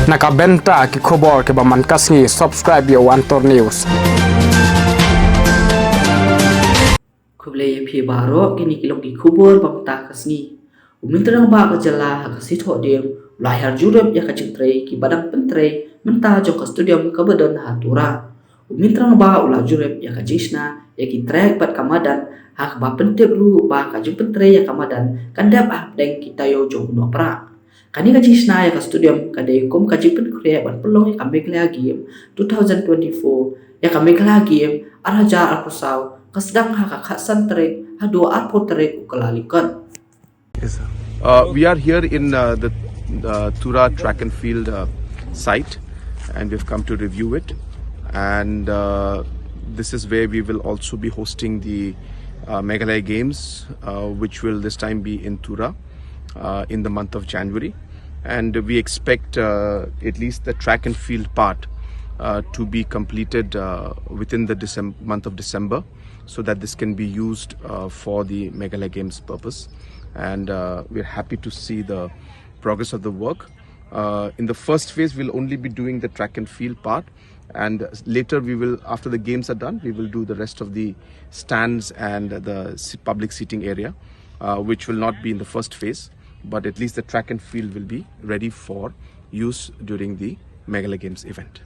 Nakabenta ki khobor ke baman kasngi subscribe yo Antor News. Kublai pi baro kini kilong ki khubur pamta kasni. Myntri Rangbah ka jala ka sitho dem lahir Jurip ya ka Pyntrei ki badang Pyntrei menta jo ka studium ka badan ha Tura. Myntri Rangbah ula Jurip ya ka jisna ya ki trek pat kamadan ha ba pentep ru ba ka jo Pyntrei ya kamadan kandap ah deng kita yo jo no pra. Kani ka jisna ya ka studium ka de kom ka jo Pyntrei ban pelong ya ka mekla game 2024 ya ka mekla game araja arkusau kasdang ha ka santre ha do arpotre ukalalikan. Yes, sir. We are here in the Tura track and field site, and we've come to review it. And this is where we will also be hosting the Meghalaya Games, which will this time be in Tura in the month of January. And we expect at least the track and field part to be completed within the month of December, so that this can be used for the Meghalaya Games purpose. And we're happy to see the progress of the work. In the first phase, we'll only be doing the track and field part, and later we will, after the games are done, we will do the rest of the stands and the public seating area, which will not be in the first phase, but at least the track and field will be ready for use during the Meghalaya Games event.